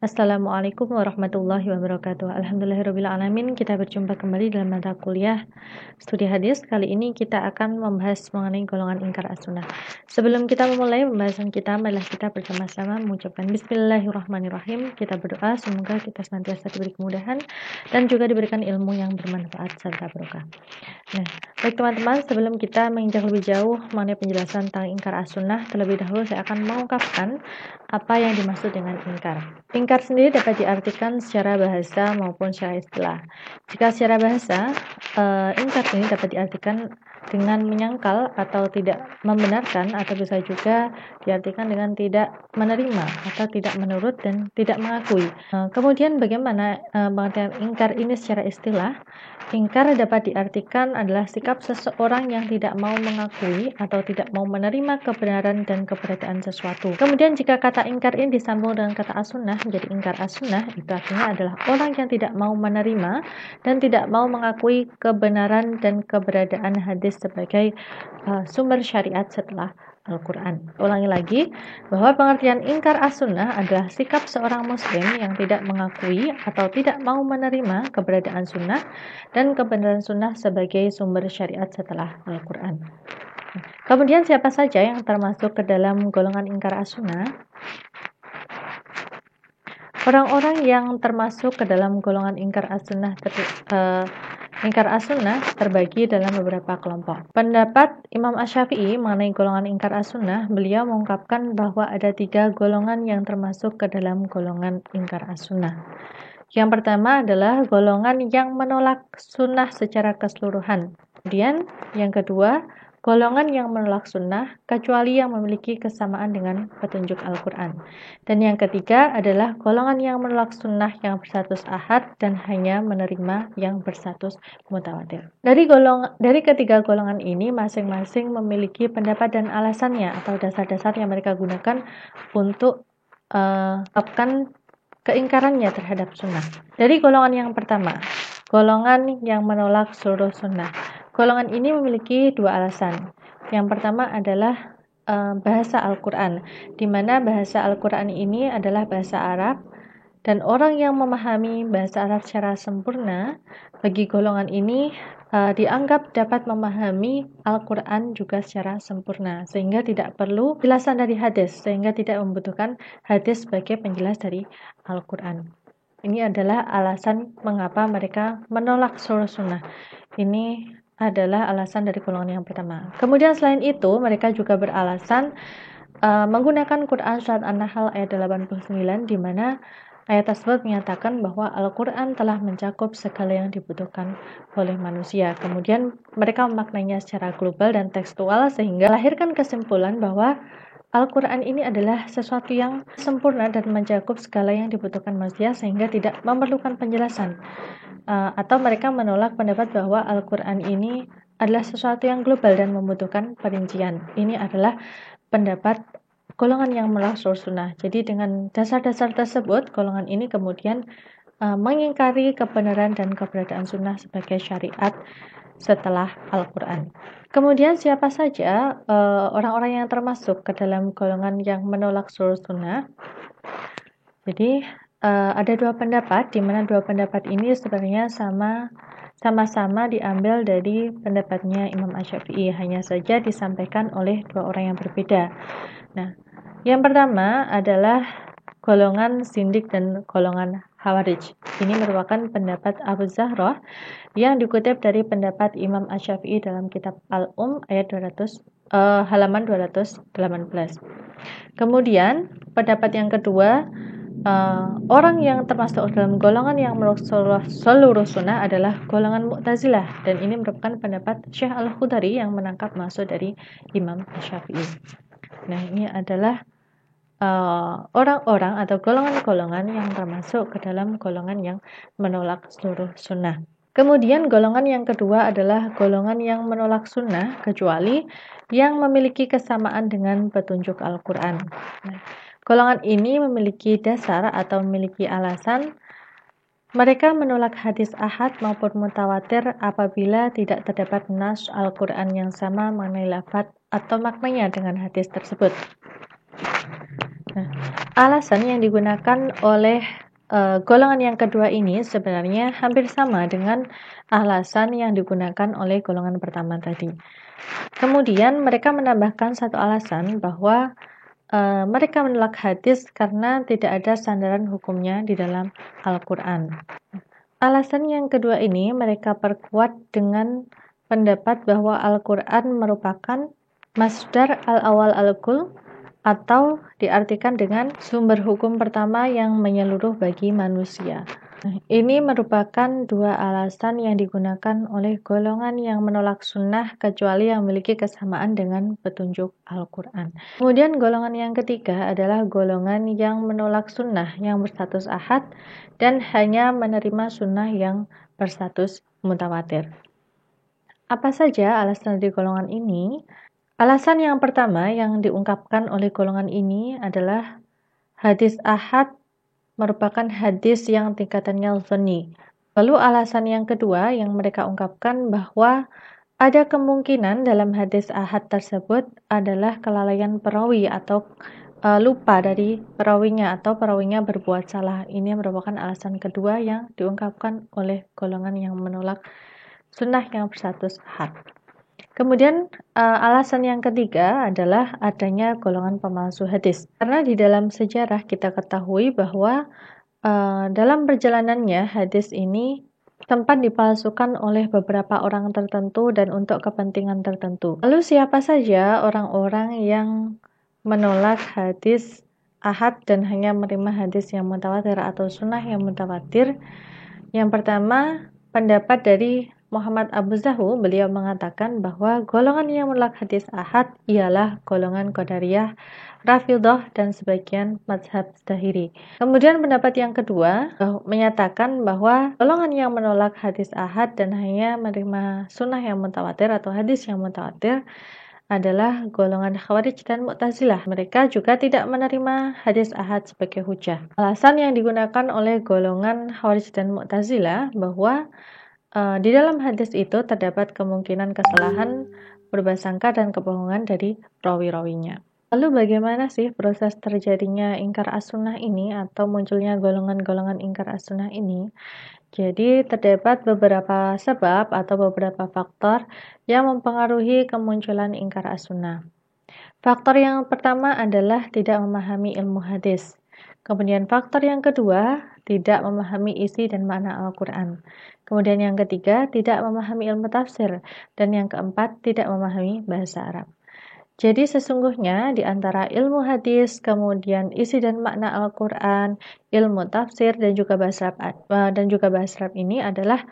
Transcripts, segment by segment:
Assalamualaikum warahmatullahi wabarakatuh. Alhamdulillahirrabbilalamin. Kita berjumpa kembali dalam mata kuliah studi hadis. Kali ini kita akan membahas mengenai golongan ingkar as-sunnah. Sebelum kita memulai pembahasan kita, marilah kita bersama-sama mengucapkan bismillahirrahmanirrahim. Kita berdoa semoga kita senantiasa diberi kemudahan dan juga diberikan ilmu yang bermanfaat serta barokah. Nah, baik teman-teman, sebelum kita menginjak lebih jauh mengenai penjelasan tentang ingkar as-sunnah, terlebih dahulu saya akan mengungkapkan apa yang dimaksud dengan ingkar. Ingkar sendiri dapat diartikan secara bahasa maupun secara istilah. Jika secara bahasa, ingkar ini dapat diartikan dengan menyangkal atau tidak membenarkan, atau bisa juga diartikan dengan tidak menerima atau tidak menurut dan tidak mengakui. Kemudian bagaimana pengertian ingkar ini secara istilah? Ingkar dapat diartikan adalah sikap seseorang yang tidak mau mengakui atau tidak mau menerima kebenaran dan keberadaan sesuatu. Kemudian jika kata ingkar ini disambung dengan kata as-sunnah menjadi ingkar as-sunnah, itu artinya adalah orang yang tidak mau menerima dan tidak mau mengakui kebenaran dan keberadaan hadis sebagai sumber syariat setelah Al-Quran. Ulangi lagi, bahwa pengertian ingkar as-sunnah adalah sikap seorang muslim yang tidak mengakui atau tidak mau menerima keberadaan sunnah dan kebenaran sunnah sebagai sumber syariat setelah Al-Quran. Kemudian siapa saja yang termasuk ke dalam golongan ingkar as-sunnah? Orang-orang yang termasuk ke dalam golongan ingkar as-sunnah terbagi dalam beberapa kelompok. Pendapat Imam Asy-Syafi'i mengenai golongan ingkar as-sunnah, beliau mengungkapkan bahwa ada 3 golongan yang termasuk ke dalam golongan ingkar as-sunnah. Yang pertama adalah golongan yang menolak sunnah secara keseluruhan. Kemudian yang kedua, golongan yang menolak sunnah kecuali yang memiliki kesamaan dengan petunjuk Al-Quran. Dan yang ketiga adalah golongan yang menolak sunnah yang berstatus ahad dan hanya menerima yang berstatus mutawatir. Dari ketiga golongan ini masing-masing memiliki pendapat dan alasannya atau dasar-dasar yang mereka gunakan untuk mengungkapkan keingkarannya terhadap sunnah. Dari golongan yang pertama, golongan yang menolak seluruh sunnah. Golongan ini memiliki 2 alasan. Yang pertama adalah bahasa Al-Quran, di mana bahasa Al-Quran ini adalah bahasa Arab, dan orang yang memahami bahasa Arab secara sempurna, bagi golongan ini dianggap dapat memahami Al-Quran juga secara sempurna, sehingga tidak perlu penjelasan dari hadis, sehingga tidak membutuhkan hadis sebagai penjelas dari Al-Quran. Ini adalah alasan mengapa mereka menolak seluruh sunnah. Ini adalah alasan dari golongan yang pertama. Kemudian selain itu, mereka juga beralasan menggunakan Quran surat An-Nahl ayat 89, di mana ayat tersebut menyatakan bahwa Al-Quran telah mencakup segala yang dibutuhkan oleh manusia. Kemudian mereka memaknainya secara global dan tekstual, sehingga melahirkan kesimpulan bahwa Al-Quran ini adalah sesuatu yang sempurna dan mencakup segala yang dibutuhkan manusia, sehingga tidak memerlukan penjelasan. Atau mereka menolak pendapat bahwa Al-Quran ini adalah sesuatu yang global dan membutuhkan perincian. Ini adalah pendapat golongan yang menolak seluruh sunnah. Jadi dengan dasar-dasar tersebut, golongan ini kemudian mengingkari kebenaran dan keberadaan sunnah sebagai syariat setelah Al-Quran. Kemudian siapa saja orang-orang yang termasuk ke dalam golongan yang menolak seluruh sunnah? Jadi ada 2 pendapat, di mana 2 pendapat ini sebenarnya sama-sama diambil dari pendapatnya Imam Asy-Syafi'i, hanya saja disampaikan oleh 2 orang yang berbeda. Nah, yang pertama adalah golongan Zindik dan golongan Khawarij. Ini merupakan pendapat Abu Zahrah yang dikutip dari pendapat Imam Asy-Syafi'i dalam kitab Al-Um ayat 200 halaman 218. Kemudian pendapat yang kedua, orang yang termasuk dalam golongan yang menolak seluruh sunnah adalah golongan Mu'tazilah, dan ini merupakan pendapat Syekh Al-Khudari yang menangkap maksud dari Imam Asy-Syafi'i. Nah, ini adalah orang-orang atau golongan-golongan yang termasuk ke dalam golongan yang menolak seluruh sunnah. Kemudian golongan yang kedua adalah golongan yang menolak sunnah kecuali yang memiliki kesamaan dengan petunjuk Al-Quran. Nah, golongan ini memiliki dasar atau memiliki alasan. Mereka menolak hadis ahad maupun mutawatir apabila tidak terdapat nas Al-Quran yang sama mengenai lafaz atau maknanya dengan hadis tersebut. Nah, alasan yang digunakan oleh golongan yang kedua ini sebenarnya hampir sama dengan alasan yang digunakan oleh golongan pertama tadi. Kemudian mereka menambahkan satu alasan bahwa mereka menolak hadis karena tidak ada sandaran hukumnya di dalam Al-Quran. Alasan yang kedua ini mereka perkuat dengan pendapat bahwa Al-Quran merupakan masdar al-awal al-kul, atau diartikan dengan sumber hukum pertama yang menyeluruh bagi manusia. Ini merupakan dua alasan yang digunakan oleh golongan yang menolak sunnah kecuali yang memiliki kesamaan dengan petunjuk Al-Quran. Kemudian golongan yang ketiga adalah golongan yang menolak sunnah yang berstatus ahad dan hanya menerima sunnah yang berstatus mutawatir. Apa saja alasan dari golongan ini? Alasan yang pertama yang diungkapkan oleh golongan ini adalah hadis ahad merupakan hadis yang tingkatannya dhanni. Lalu alasan yang kedua yang mereka ungkapkan bahwa ada kemungkinan dalam hadis ahad tersebut adalah kelalaian perawi atau lupa dari perawinya atau perawinya berbuat salah. Ini merupakan alasan kedua yang diungkapkan oleh golongan yang menolak sunnah yang berstatus ahad. Kemudian alasan yang ketiga adalah adanya golongan pemalsu hadis. Karena di dalam sejarah kita ketahui bahwa dalam perjalanannya hadis ini sempat dipalsukan oleh beberapa orang tertentu dan untuk kepentingan tertentu. Lalu siapa saja orang-orang yang menolak hadis ahad dan hanya menerima hadis yang mutawatir atau sunnah yang mutawatir? Yang pertama, pendapat dari Muhammad Abu Zahu, beliau mengatakan bahwa golongan yang menolak hadis ahad ialah golongan Qadariyah, Rafidhah, dan sebagian mazhab Zahiri. Kemudian pendapat yang kedua menyatakan bahwa golongan yang menolak hadis ahad dan hanya menerima sunnah yang mutawatir atau hadis yang mutawatir adalah golongan Khawarij dan Mu'tazilah. Mereka juga tidak menerima hadis ahad sebagai hujah. Alasan yang digunakan oleh golongan Khawarij dan Mu'tazilah bahwa di dalam hadis itu terdapat kemungkinan kesalahan, berbasangka, dan kebohongan dari rawi-rawinya. Lalu bagaimana sih proses terjadinya ingkar as-sunnah ini atau munculnya golongan-golongan ingkar as-sunnah ini? Jadi terdapat beberapa sebab atau beberapa faktor yang mempengaruhi kemunculan ingkar as-sunnah. Faktor yang pertama adalah tidak memahami ilmu hadis. Kemudian faktor yang kedua, tidak memahami isi dan makna Al-Quran. Kemudian yang ketiga, tidak memahami ilmu tafsir. Dan yang keempat, tidak memahami bahasa Arab. Jadi sesungguhnya di antara ilmu hadis, kemudian isi dan makna Al-Quran, ilmu tafsir, dan juga bahasa Arab ini adalah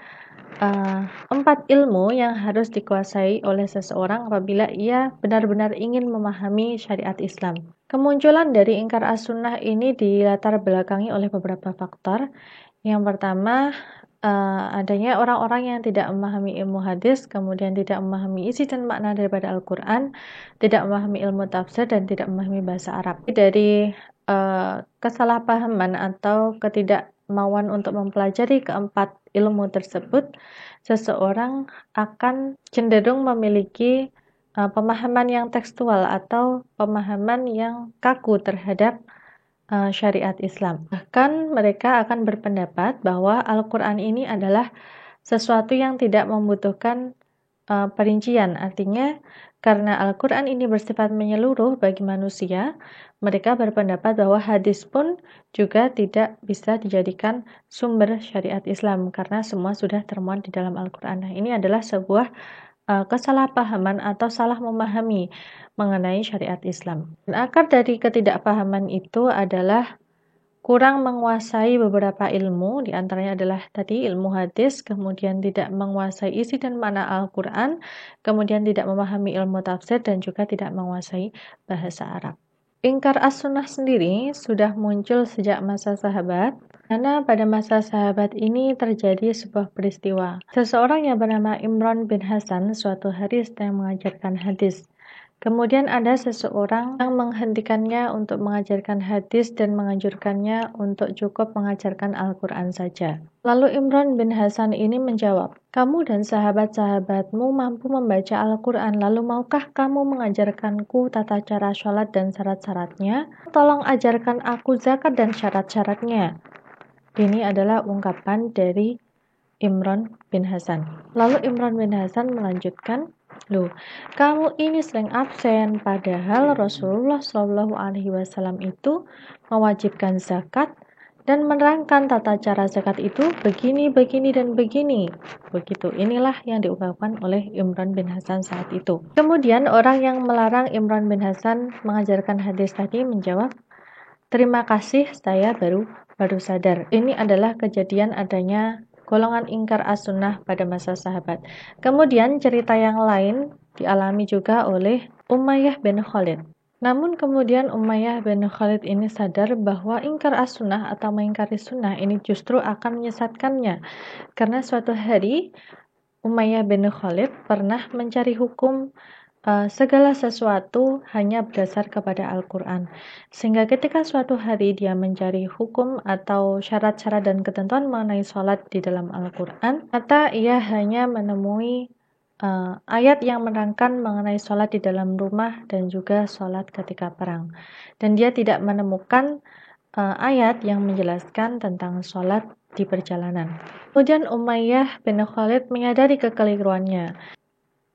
4 ilmu yang harus dikuasai oleh seseorang apabila ia benar-benar ingin memahami syariat Islam. Kemunculan dari ingkar as-sunnah ini dilatar belakangi oleh beberapa faktor. Yang pertama, adanya orang-orang yang tidak memahami ilmu hadis, kemudian tidak memahami isi dan makna daripada Al-Quran, tidak memahami ilmu tafsir, dan tidak memahami bahasa Arab. Dari kesalahpahaman atau ketidakmauan untuk mempelajari keempat ilmu tersebut, seseorang akan cenderung memiliki pemahaman yang tekstual atau pemahaman yang kaku terhadap syariat Islam. Bahkan mereka akan berpendapat bahwa Al-Quran ini adalah sesuatu yang tidak membutuhkan perincian. Artinya, karena Al-Quran ini bersifat menyeluruh bagi manusia, mereka berpendapat bahwa hadis pun juga tidak bisa dijadikan sumber syariat Islam karena semua sudah termuat di dalam Al-Quran. Nah, ini adalah sebuah kesalahpahaman atau salah memahami mengenai syariat Islam. Dan akar dari ketidakpahaman itu adalah kurang menguasai beberapa ilmu, diantaranya adalah tadi ilmu hadis, kemudian tidak menguasai isi dan makna Al-Quran, kemudian tidak memahami ilmu tafsir, dan juga tidak menguasai bahasa Arab. Ingkar as-sunnah sendiri sudah muncul sejak masa sahabat, karena pada masa sahabat ini terjadi sebuah peristiwa. Seseorang yang bernama Imran bin Hasan suatu hari sedang mengajarkan hadis. Kemudian ada seseorang yang menghentikannya untuk mengajarkan hadis dan menganjurkannya untuk cukup mengajarkan Al-Quran saja. Lalu Imran bin Hasan ini menjawab, "Kamu dan sahabat-sahabatmu mampu membaca Al-Quran, lalu maukah kamu mengajarkanku tata cara sholat dan syarat-syaratnya? Tolong ajarkan aku zakat dan syarat-syaratnya." Ini adalah ungkapan dari Imran bin Hasan. Lalu Imran bin Hasan melanjutkan, "Loh, kamu ini sering absen, padahal Rasulullah Shallallahu Alaihi Wasallam itu mewajibkan zakat dan menerangkan tata cara zakat itu begini, begini, dan begini." Begitu, inilah yang diungkapkan oleh Imran bin Hasan saat itu. Kemudian orang yang melarang Imran bin Hasan mengajarkan hadis tadi menjawab, "Terima kasih, saya baru sadar." Ini adalah kejadian adanya golongan ingkar as-sunnah pada masa sahabat. Kemudian cerita yang lain dialami juga oleh Umayyah bin Khalid. Namun kemudian Umayyah bin Khalid ini sadar bahwa ingkar as-sunnah atau mengingkari sunnah ini justru akan menyesatkannya. Karena suatu hari Umayyah bin Khalid pernah mencari hukum segala sesuatu hanya berdasar kepada Al-Quran. Sehingga ketika suatu hari dia mencari hukum atau syarat-syarat dan ketentuan mengenai sholat di dalam Al-Quran, maka ia hanya menemui ayat yang menerangkan mengenai sholat di dalam rumah dan juga sholat ketika perang. Dan dia tidak menemukan ayat yang menjelaskan tentang sholat di perjalanan. Kemudian Umayyah bin Khalid menyadari kekeliruannya.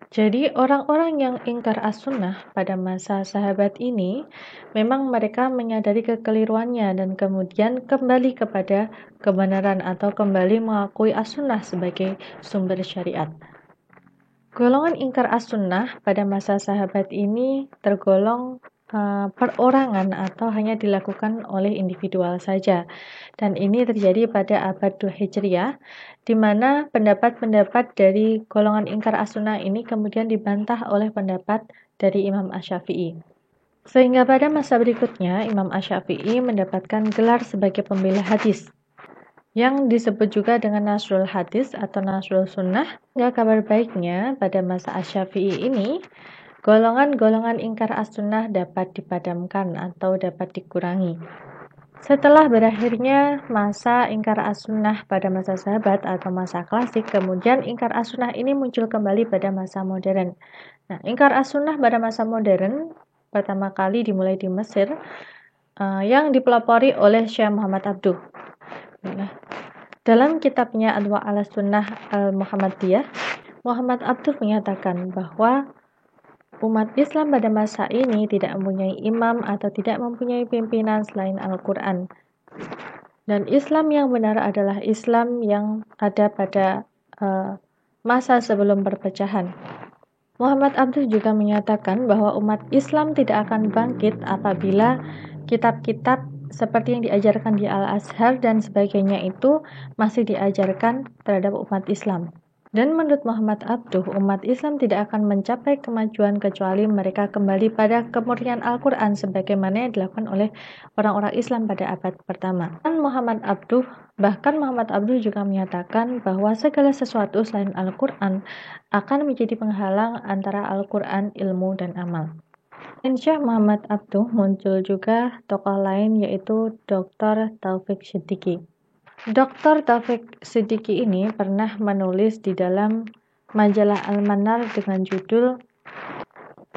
Jadi orang-orang yang ingkar as-sunnah pada masa sahabat ini memang mereka menyadari kekeliruannya dan kemudian kembali kepada kebenaran atau kembali mengakui as-sunnah sebagai sumber syariat. Golongan ingkar as-sunnah pada masa sahabat ini tergolong perorangan atau hanya dilakukan oleh individual saja. Dan ini terjadi pada abad 2 Hijriah, di mana pendapat-pendapat dari golongan ingkar as-sunnah ini kemudian dibantah oleh pendapat dari Imam Asy-Syafi'i. Sehingga pada masa berikutnya, Imam Asy-Syafi'i mendapatkan gelar sebagai pembela hadis, yang disebut juga dengan Nasrul Hadis atau Nasrul Sunnah. Hingga kabar baiknya, pada masa Asy-Syafi'i ini, golongan-golongan ingkar as-sunnah dapat dipadamkan atau dapat dikurangi. Setelah berakhirnya masa ingkar as-sunnah pada masa sahabat atau masa klasik, kemudian ingkar as-sunnah ini muncul kembali pada masa modern. Nah, ingkar as-sunnah pada masa modern pertama kali dimulai di Mesir, yang dipelopori oleh Syekh Muhammad Abduh. Dalam kitabnya Adwa al-Sunnah al-Muhammadiyah, Muhammad Abduh menyatakan bahwa umat Islam pada masa ini tidak mempunyai imam atau tidak mempunyai pimpinan selain Al-Quran. Dan Islam yang benar adalah Islam yang ada pada masa sebelum perpecahan. Muhammad Abduh juga menyatakan bahwa umat Islam tidak akan bangkit apabila kitab-kitab seperti yang diajarkan di Al-Azhar dan sebagainya itu masih diajarkan terhadap umat Islam. Dan menurut Muhammad Abduh, umat Islam tidak akan mencapai kemajuan kecuali mereka kembali pada kemurnian Al-Quran sebagaimana yang dilakukan oleh orang-orang Islam pada abad pertama. Dan bahkan Muhammad Abduh juga menyatakan bahwa segala sesuatu selain Al-Quran akan menjadi penghalang antara Al-Quran, ilmu, dan amal. Dan Syekh Muhammad Abduh muncul juga tokoh lain yaitu Dr. Taufik Siddiqi. Dr. Taufik Siddiqi ini pernah menulis di dalam majalah Al-Manar dengan judul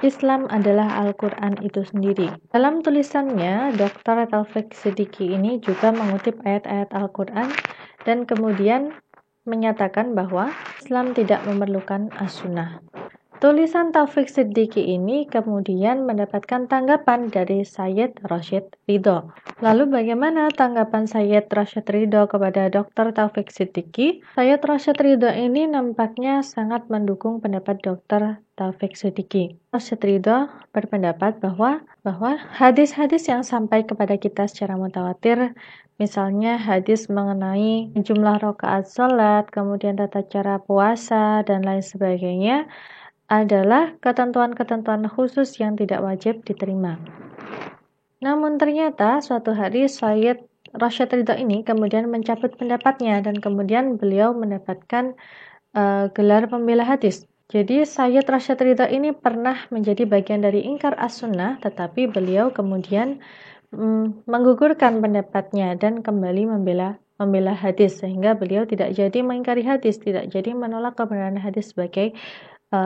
Islam adalah Al-Quran itu sendiri. Dalam tulisannya, Dr. Taufik Siddiqi ini juga mengutip ayat-ayat Al-Quran dan kemudian menyatakan bahwa Islam tidak memerlukan as-sunnah. Tulisan Taufik Siddiqi ini kemudian mendapatkan tanggapan dari Sayyid Rashid Ridho. Lalu bagaimana tanggapan Sayyid Rashid Ridho kepada Dr. Taufik Siddiqi? Sayyid Rashid Ridho ini nampaknya sangat mendukung pendapat Dr. Taufik Siddiqi. Rashid Ridho berpendapat bahwa hadis-hadis yang sampai kepada kita secara mutawatir, misalnya hadis mengenai jumlah rakaat salat, kemudian tata cara puasa, dan lain sebagainya, adalah ketentuan-ketentuan khusus yang tidak wajib diterima. Namun ternyata suatu hari Sayyid Rashid Ridho ini kemudian mencabut pendapatnya dan kemudian beliau mendapatkan gelar pembela hadis. Jadi Sayyid Rashid Ridho ini pernah menjadi bagian dari Ingkar As-Sunnah, tetapi beliau kemudian menggugurkan pendapatnya dan kembali membela hadis, sehingga beliau tidak jadi mengingkari hadis, tidak jadi menolak kebenaran hadis sebagai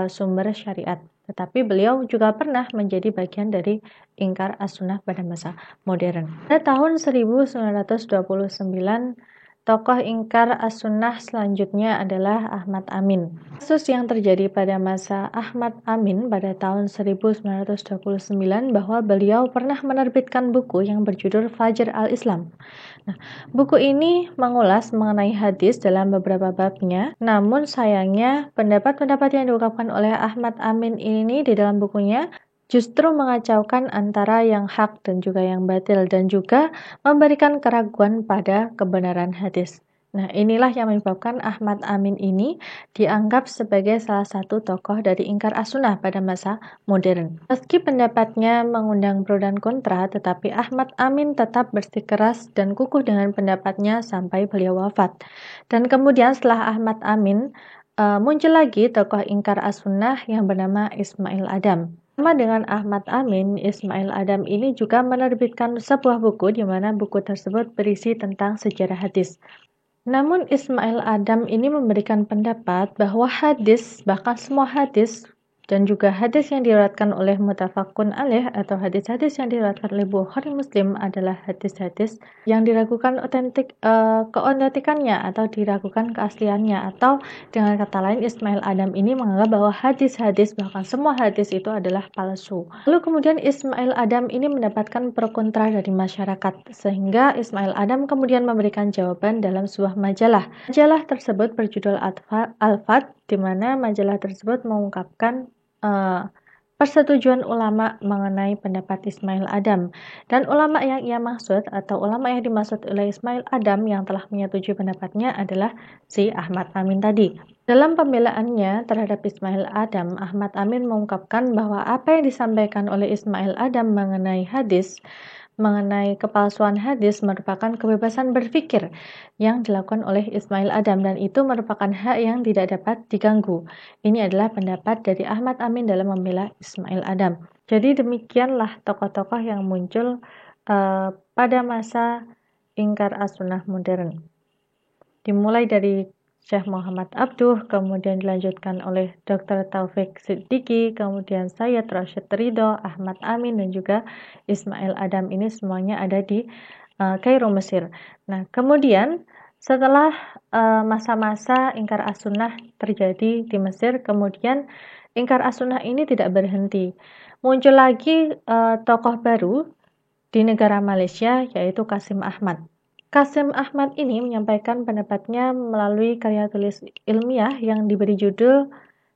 sumber syariat. Tetapi beliau juga pernah menjadi bagian dari Ingkar As-Sunnah pada masa modern. Pada tahun 1929, tokoh Ingkar As-Sunnah selanjutnya adalah Ahmad Amin. Kasus yang terjadi pada masa Ahmad Amin pada tahun 1929 bahwa beliau pernah menerbitkan buku yang berjudul Fajr al-Islam. Nah, buku ini mengulas mengenai hadis dalam beberapa babnya, namun sayangnya pendapat-pendapat yang diungkapkan oleh Ahmad Amin ini di dalam bukunya justru mengacaukan antara yang hak dan juga yang batil, dan juga memberikan keraguan pada kebenaran hadis. Nah, inilah yang menyebabkan Ahmad Amin ini dianggap sebagai salah satu tokoh dari Ingkar As-Sunnah pada masa modern. Meski pendapatnya mengundang pro dan kontra, tetapi Ahmad Amin tetap bersikeras dan kukuh dengan pendapatnya sampai beliau wafat. Dan kemudian setelah Ahmad Amin, muncul lagi tokoh Ingkar As-Sunnah yang bernama Ismail Adam. Sama dengan Ahmad Amin, Ismail Adam ini juga menerbitkan sebuah buku di mana buku tersebut berisi tentang sejarah hadis. Namun Ismail Adam ini memberikan pendapat bahwa hadis, bahkan semua hadis dan juga hadis yang diriwayatkan oleh mutafaqun alaih atau hadis-hadis yang diriwayatkan oleh Bukhari Muslim adalah hadis-hadis yang diragukan keotentikannya atau diragukan keasliannya, atau dengan kata lain Ismail Adam ini menganggap bahwa hadis-hadis, bahkan semua hadis itu adalah palsu. Lalu kemudian Ismail Adam ini mendapatkan pro kontra dari masyarakat, sehingga Ismail Adam kemudian memberikan jawaban dalam sebuah majalah. Majalah tersebut berjudul Al-Fat, di mana majalah tersebut mengungkapkan persetujuan ulama mengenai pendapat Ismail Adam. Dan ulama yang ia maksud atau ulama yang dimaksud oleh Ismail Adam yang telah menyetujui pendapatnya adalah si Ahmad Amin tadi. Dalam pembelaannya terhadap Ismail Adam, Ahmad Amin mengungkapkan bahwa apa yang disampaikan oleh Ismail Adam mengenai hadis, mengenai kepalsuan hadis merupakan kebebasan berpikir yang dilakukan oleh Ismail Adam, dan itu merupakan hak yang tidak dapat diganggu. Ini adalah pendapat dari Ahmad Amin dalam membela Ismail Adam. Jadi demikianlah tokoh-tokoh yang muncul pada masa Ingkar As-Sunnah modern. Dimulai dari Syekh Muhammad Abduh, kemudian dilanjutkan oleh Dr. Taufik Siddiqi, kemudian Sayyid Rashid Ridho, Ahmad Amin, dan juga Ismail Adam. Ini semuanya ada di Kairo, Mesir. Nah, kemudian setelah masa-masa Ingkar As-Sunnah terjadi di Mesir, kemudian Ingkar As-Sunnah ini tidak berhenti. Muncul lagi tokoh baru di negara Malaysia, yaitu Kasim Ahmad. Kasim Ahmad ini menyampaikan pendapatnya melalui karya tulis ilmiah yang diberi judul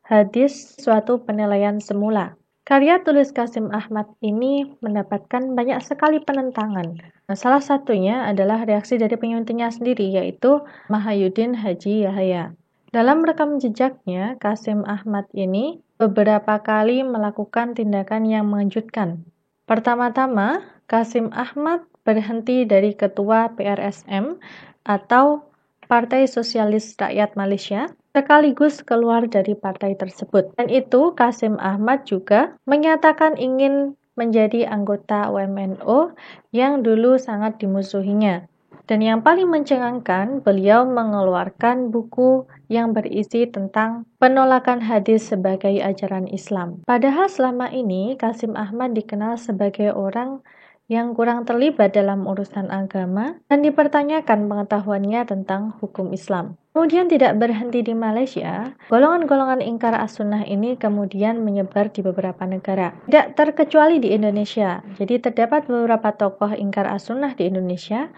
Hadis Suatu Penilaian Semula. Karya tulis Kasim Ahmad ini mendapatkan banyak sekali penentangan. Nah, salah satunya adalah reaksi dari penyuntingnya sendiri, yaitu Mahayuddin Haji Yahya. Dalam rekam jejaknya, Kasim Ahmad ini beberapa kali melakukan tindakan yang mengejutkan. Pertama-tama, Kasim Ahmad berhenti dari ketua PRSM atau Partai Sosialis Rakyat Malaysia, sekaligus keluar dari partai tersebut. Dan itu Kasim Ahmad juga menyatakan ingin menjadi anggota UMNO yang dulu sangat dimusuhinya. Dan yang paling mencengangkan, beliau mengeluarkan buku yang berisi tentang penolakan hadis sebagai ajaran Islam. Padahal selama ini Kasim Ahmad dikenal sebagai orang yang kurang terlibat dalam urusan agama dan dipertanyakan pengetahuannya tentang hukum Islam. Kemudian tidak berhenti di Malaysia, golongan-golongan Ingkar As-Sunnah ini kemudian menyebar di beberapa negara. Tidak terkecuali di Indonesia. Jadi terdapat beberapa tokoh Ingkar As-Sunnah di Indonesia,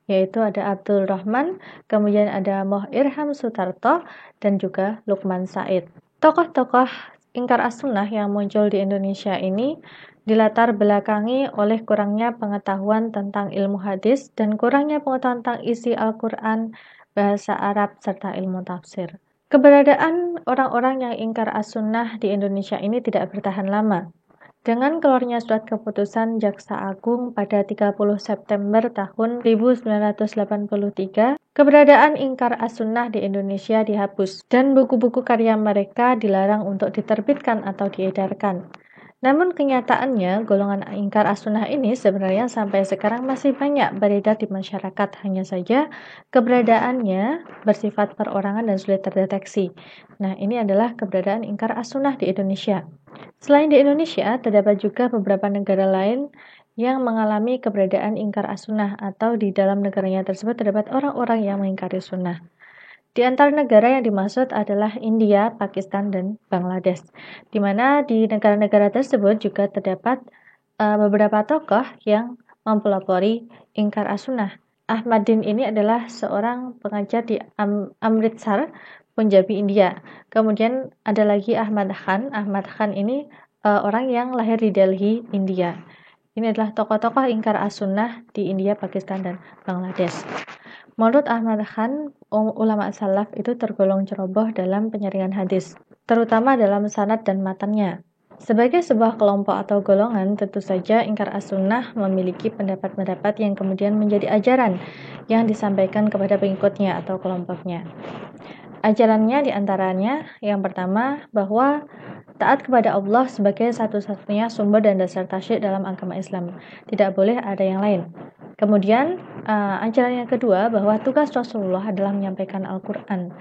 yaitu ada Abdul Rahman, kemudian ada Moh Irham Sutarto, dan juga Lukman Said. Tokoh-tokoh Ingkar As-Sunnah yang muncul di Indonesia ini dilatar belakangi oleh kurangnya pengetahuan tentang ilmu hadis dan kurangnya pengetahuan tentang isi Al-Quran, bahasa Arab, serta ilmu tafsir. Keberadaan orang-orang yang Ingkar As-Sunnah di Indonesia ini tidak bertahan lama. Dengan keluarnya surat keputusan Jaksa Agung pada 30 September tahun 1983, keberadaan Ingkar As-Sunnah di Indonesia dihapus dan buku-buku karya mereka dilarang untuk diterbitkan atau diedarkan. Namun kenyataannya, golongan Ingkar As-Sunnah ini sebenarnya sampai sekarang masih banyak beredar di masyarakat, hanya saja keberadaannya bersifat perorangan dan sulit terdeteksi. Nah, ini adalah keberadaan Ingkar As-Sunnah di Indonesia. Selain di Indonesia, terdapat juga beberapa negara lain yang mengalami keberadaan Ingkar As-Sunnah, atau di dalam negaranya tersebut terdapat orang-orang yang mengingkari sunnah. Di antara negara yang dimaksud adalah India, Pakistan, dan Bangladesh, di mana di negara-negara tersebut juga terdapat beberapa tokoh yang mempelopori Ingkar As-Sunnah. Ahmaddin ini adalah seorang pengajar di Amritsar, Punjabi, India. Kemudian ada lagi Ahmad Khan. Ahmad Khan ini orang yang lahir di Delhi, India. Ini adalah tokoh-tokoh Ingkar As-Sunnah di India, Pakistan, dan Bangladesh. Menurut Ahmad Khan, ulama salaf itu tergolong ceroboh dalam penyaringan hadis, terutama dalam sanad dan matannya. Sebagai sebuah kelompok atau golongan, tentu saja Ingkar As-Sunnah memiliki pendapat-pendapat yang kemudian menjadi ajaran yang disampaikan kepada pengikutnya atau kelompoknya. Ajarannya diantaranya yang pertama bahwa taat kepada Allah sebagai satu-satunya sumber dan dasar tasyrik dalam agama Islam. Tidak boleh ada yang lain. Kemudian ajaran yang kedua bahwa tugas Rasulullah adalah menyampaikan Al-Quran,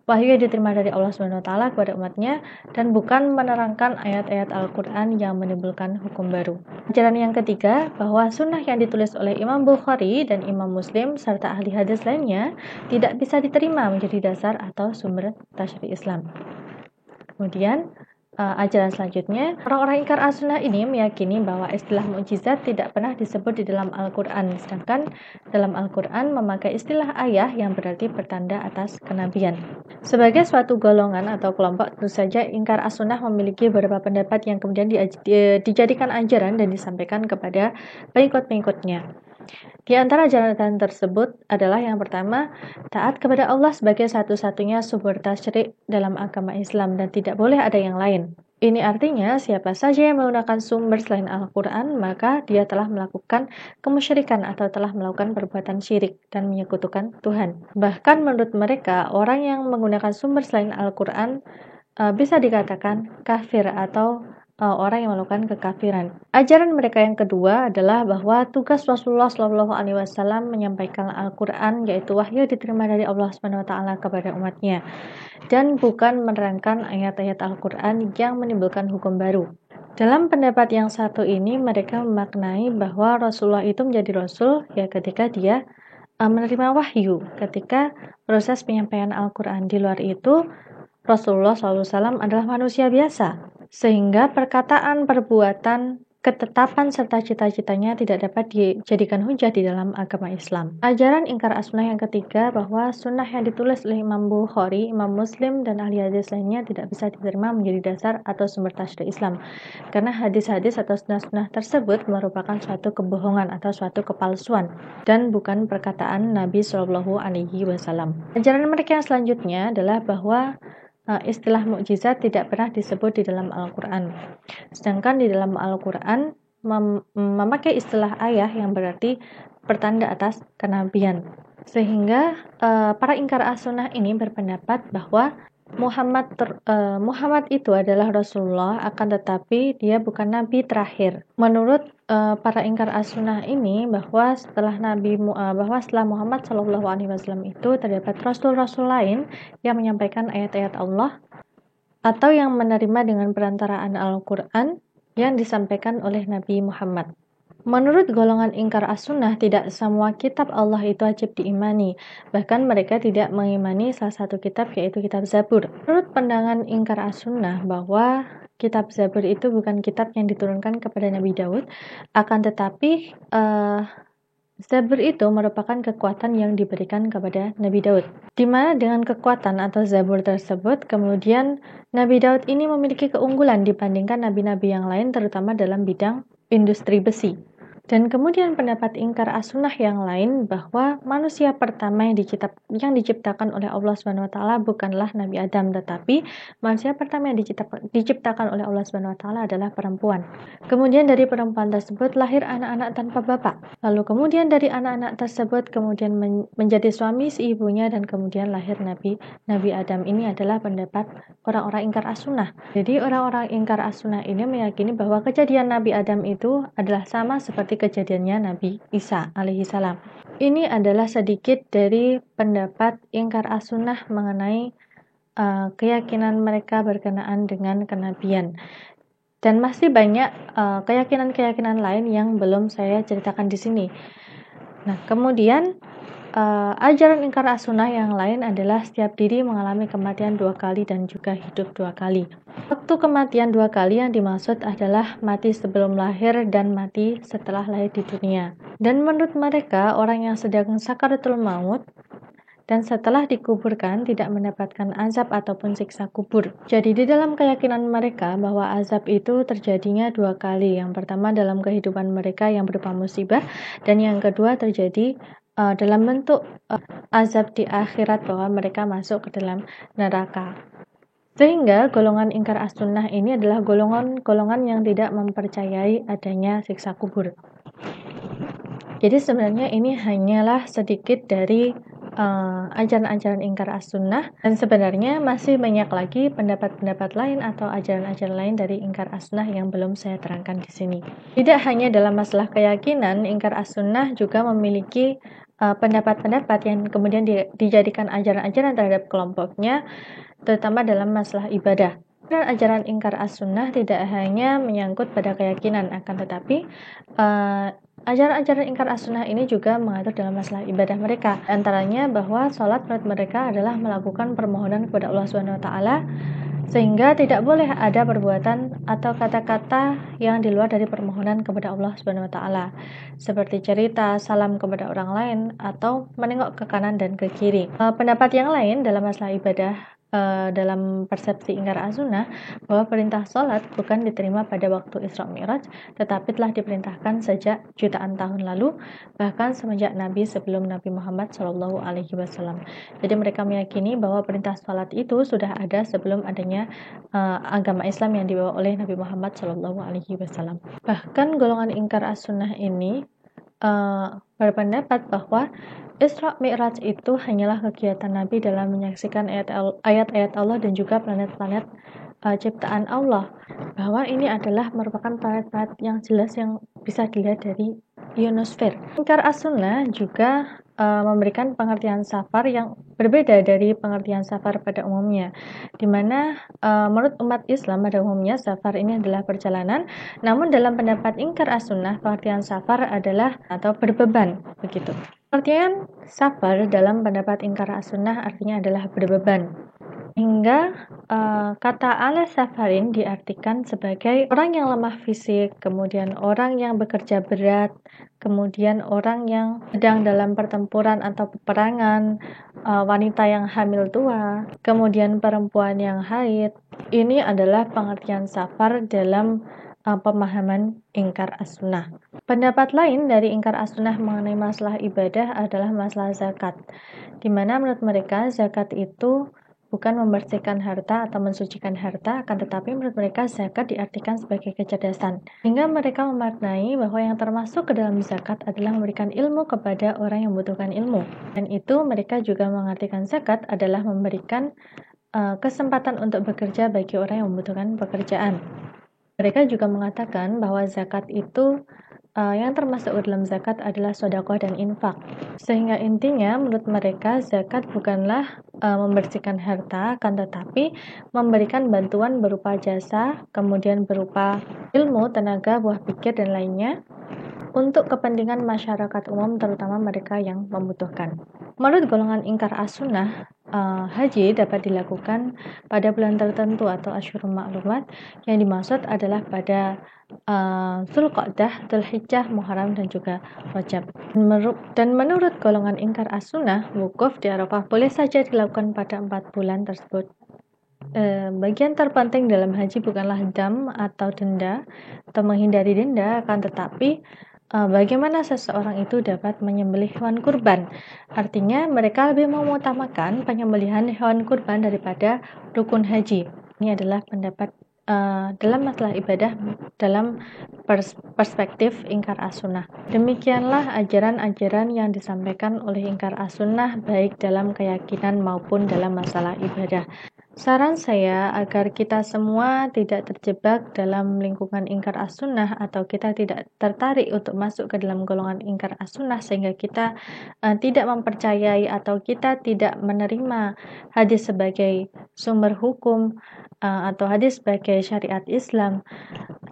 wahyu yang diterima dari Allah SWT kepada umatnya, dan bukan menerangkan ayat-ayat Al-Quran yang menimbulkan hukum baru. Ajaran yang ketiga bahwa sunnah yang ditulis oleh Imam Bukhari dan Imam Muslim serta ahli hadis lainnya tidak bisa diterima menjadi dasar atau sumber tasyrik Islam. Kemudian ajaran selanjutnya, orang-orang Ingkar As-Sunnah ini meyakini bahwa istilah mukjizat tidak pernah disebut di dalam Al-Quran, sedangkan dalam Al-Quran memakai istilah ayah yang berarti pertanda atas kenabian. Sebagai suatu golongan atau kelompok, tentu saja Ingkar As-Sunnah memiliki beberapa pendapat yang kemudian dijadikan ajaran dan disampaikan kepada pengikut-pengikutnya. Di antara ajaran tersebut adalah yang pertama, taat kepada Allah sebagai satu-satunya sumber tasyrik dalam agama Islam dan tidak boleh ada yang lain. Ini artinya siapa saja yang menggunakan sumber selain Al-Quran, maka dia telah melakukan kemusyrikan atau telah melakukan perbuatan syirik dan menyekutukan Tuhan. Bahkan menurut mereka, orang yang menggunakan sumber selain Al-Quran bisa dikatakan kafir atau orang yang melakukan kekafiran. Ajaran mereka yang kedua adalah bahwa tugas Rasulullah SAW menyampaikan Al-Quran, yaitu wahyu diterima dari Allah SWT kepada umatnya, dan bukan menerangkan ayat-ayat Al-Quran yang menimbulkan hukum baru. Dalam pendapat yang satu ini, mereka memaknai bahwa Rasulullah itu menjadi Rasul ya ketika dia menerima wahyu, ketika proses penyampaian Al-Quran. Di luar itu, Rasulullah SAW adalah manusia biasa, sehingga perkataan, perbuatan, ketetapan serta cita-citanya tidak dapat dijadikan hujah di dalam agama Islam. Ajaran Ingkar As-Sunnah yang ketiga bahwa sunnah yang ditulis oleh Imam Bukhari, Imam Muslim, dan ahli hadis lainnya tidak bisa diterima menjadi dasar atau sumber tasyrik Islam, karena hadis-hadis atau sunnah-sunnah tersebut merupakan suatu kebohongan atau suatu kepalsuan dan bukan perkataan Nabi SAW. Ajaran mereka yang selanjutnya adalah bahwa istilah mukjizat tidak pernah disebut di dalam Al-Quran. Sedangkan di dalam Al-Quran memakai istilah ayah yang berarti pertanda atas kenabian. Sehingga para Ingkar As-Sunnah ini berpendapat bahwa Muhammad itu adalah Rasulullah, akan tetapi dia bukan Nabi terakhir. Menurut para Ingkar As-Sunnah ini bahwa setelah Muhammad SAW itu terdapat Rasul-Rasul lain yang menyampaikan ayat-ayat Allah atau yang menerima dengan perantaraan Al-Quran yang disampaikan oleh Nabi Muhammad. Menurut golongan Ingkar As-Sunnah, tidak semua kitab Allah itu wajib diimani. Bahkan mereka tidak mengimani salah satu kitab, yaitu kitab Zabur. Menurut pandangan Ingkar As-Sunnah bahwa kitab Zabur itu bukan kitab yang diturunkan kepada Nabi Daud, akan tetapi Zabur itu merupakan kekuatan yang diberikan kepada Nabi Daud. Di mana dengan kekuatan atau Zabur tersebut, kemudian Nabi Daud ini memiliki keunggulan dibandingkan nabi-nabi yang lain, terutama dalam bidang industri besi. Dan kemudian pendapat ingkar as-sunnah yang lain bahwa manusia pertama yang diciptakan oleh Allah SWT bukanlah Nabi Adam, tetapi manusia pertama yang diciptakan oleh Allah SWT adalah perempuan. Kemudian dari perempuan tersebut lahir anak-anak tanpa bapak. Lalu kemudian dari anak-anak tersebut kemudian menjadi suami si ibunya dan kemudian lahir Nabi Adam. Ini adalah pendapat orang-orang ingkar as-sunnah. Jadi orang-orang ingkar as-sunnah ini meyakini bahwa kejadian Nabi Adam itu adalah sama seperti kejadiannya Nabi Isa alaihi salam. Ini adalah sedikit dari pendapat ingkar as-sunnah mengenai keyakinan mereka berkenaan dengan kenabian. Dan masih banyak keyakinan-keyakinan lain yang belum saya ceritakan di sini. Nah, kemudian ajaran ingkar as-sunnah yang lain adalah setiap diri mengalami kematian 2 kali dan juga hidup 2 kali. Waktu kematian 2 kali yang dimaksud adalah mati sebelum lahir dan mati setelah lahir di dunia. Dan menurut mereka, orang yang sedang sakaratul maut dan setelah dikuburkan tidak mendapatkan azab ataupun siksa kubur. Jadi di dalam keyakinan mereka bahwa azab itu terjadinya 2 kali. Yang pertama dalam kehidupan mereka yang berupa musibah, dan yang kedua terjadi dalam bentuk azab di akhirat bahwa mereka masuk ke dalam neraka. Sehingga golongan ingkar as-sunnah ini adalah golongan yang tidak mempercayai adanya siksa kubur. Jadi sebenarnya ini hanyalah sedikit dari ajaran-ajaran ingkar as-sunnah, dan sebenarnya masih banyak lagi pendapat-pendapat lain atau ajaran-ajaran lain dari ingkar as-sunnah yang belum saya terangkan di sini. Tidak hanya dalam masalah keyakinan, ingkar as-sunnah juga memiliki pendapat-pendapat yang kemudian dijadikan ajaran-ajaran terhadap kelompoknya, terutama dalam masalah ibadah. Ajaran ingkar as-sunnah tidak hanya menyangkut pada keyakinan, akan tetapi ajaran-ajaran ingkar as-sunnah ini juga mengatur dalam masalah ibadah mereka. Antaranya bahwa sholat menurut mereka adalah melakukan permohonan kepada Allah SWT, sehingga tidak boleh ada perbuatan atau kata-kata yang di luar dari permohonan kepada Allah SWT, seperti cerita, salam kepada orang lain, atau menengok ke kanan dan ke kiri. Pendapat yang lain dalam masalah ibadah dalam persepsi ingkar as-sunnah bahwa perintah sholat bukan diterima pada waktu Isra Mi'raj, tetapi telah diperintahkan sejak jutaan tahun lalu, bahkan semenjak Nabi sebelum Nabi Muhammad SAW. Jadi mereka meyakini bahwa perintah sholat itu sudah ada sebelum adanya agama Islam yang dibawa oleh Nabi Muhammad SAW. Bahkan golongan ingkar as-sunnah ini berpendapat bahwa Isra Mi'raj itu hanyalah kegiatan Nabi dalam menyaksikan ayat-ayat Allah dan juga planet-planet ciptaan Allah, bahwa ini adalah merupakan planet-planet yang jelas yang bisa dilihat dari ionosfer. Ingkar as-sunnah juga memberikan pengertian safar yang berbeda dari pengertian safar pada umumnya, di mana menurut umat Islam pada umumnya safar ini adalah perjalanan, namun dalam pendapat ingkar as-sunnah pengertian safar adalah atau berbeban, begitu. Pengertian safar dalam pendapat ingkar as-sunnah artinya adalah berbeban. Hingga kata ala safarin diartikan sebagai orang yang lemah fisik, kemudian orang yang bekerja berat, kemudian orang yang sedang dalam pertempuran atau peperangan, wanita yang hamil tua, kemudian perempuan yang haid. Ini adalah pengertian safar dalam pemahaman ingkar as-sunnah. Pendapat lain dari ingkar as-sunnah mengenai masalah ibadah adalah masalah zakat, di mana menurut mereka zakat itu bukan membersihkan harta atau mensucikan harta, akan tetapi menurut mereka zakat diartikan sebagai kecerdasan. Hingga mereka memaknai bahwa yang termasuk ke dalam zakat adalah memberikan ilmu kepada orang yang membutuhkan ilmu. Dan itu mereka juga mengartikan zakat adalah memberikan kesempatan untuk bekerja bagi orang yang membutuhkan pekerjaan. Mereka juga mengatakan bahwa zakat itu yang termasuk dalam zakat adalah sedekah dan infak. Sehingga intinya menurut mereka zakat bukanlah membersihkan harta, akan tetapi memberikan bantuan berupa jasa, kemudian berupa ilmu, tenaga, buah pikir, dan lainnya untuk kepentingan masyarakat umum, terutama mereka yang membutuhkan. Menurut golongan ingkar as-sunnah, haji dapat dilakukan pada bulan tertentu atau asyhurul ma'lumat, yang dimaksud adalah pada Dzulqa'dah, Dzulhijjah, Muharram, dan juga Rajab. Dan menurut golongan ingkar as-sunnah, wukuf di Arafah boleh saja dilakukan pada 4 bulan tersebut. Bagian terpenting dalam haji bukanlah dam atau denda atau menghindari denda, akan tetapi bagaimana seseorang itu dapat menyembelih hewan kurban. Artinya mereka lebih mengutamakan penyembelihan hewan kurban daripada rukun haji. Ini adalah pendapat dalam masalah ibadah dalam perspektif Ingkar As-Sunnah. Demikianlah ajaran-ajaran yang disampaikan oleh Ingkar As-Sunnah baik dalam keyakinan maupun dalam masalah ibadah. Saran saya agar kita semua tidak terjebak dalam lingkungan Ingkar As-Sunnah atau kita tidak tertarik untuk masuk ke dalam golongan Ingkar As-Sunnah sehingga kita tidak mempercayai atau kita tidak menerima hadis sebagai sumber hukum atau hadis sebagai syariat Islam.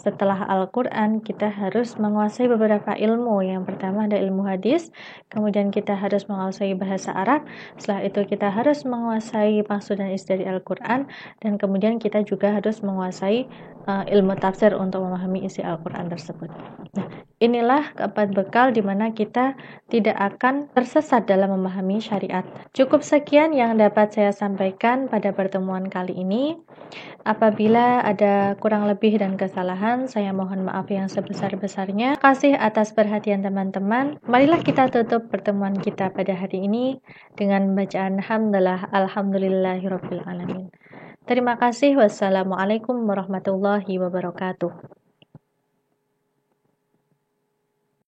Setelah Al-Quran, kita harus menguasai beberapa ilmu. Yang pertama ada ilmu hadis, kemudian kita harus menguasai bahasa Arab, setelah itu kita harus menguasai maksud dan isi dari Al-Quran, dan kemudian kita juga harus menguasai ilmu tafsir untuk memahami isi Al-Quran tersebut. Nah, inilah keempat bekal di mana kita tidak akan tersesat dalam memahami syariat. Cukup sekian yang dapat saya sampaikan pada pertemuan kali ini. Apabila ada kurang lebih dan kesalahan, saya mohon maaf yang sebesar-besarnya. Terima kasih atas perhatian teman-teman. Marilah kita tutup pertemuan kita pada hari ini dengan bacaan hamdalah alhamdulillahirabbil alamin. Terima kasih. Wassalamualaikum warahmatullahi wabarakatuh.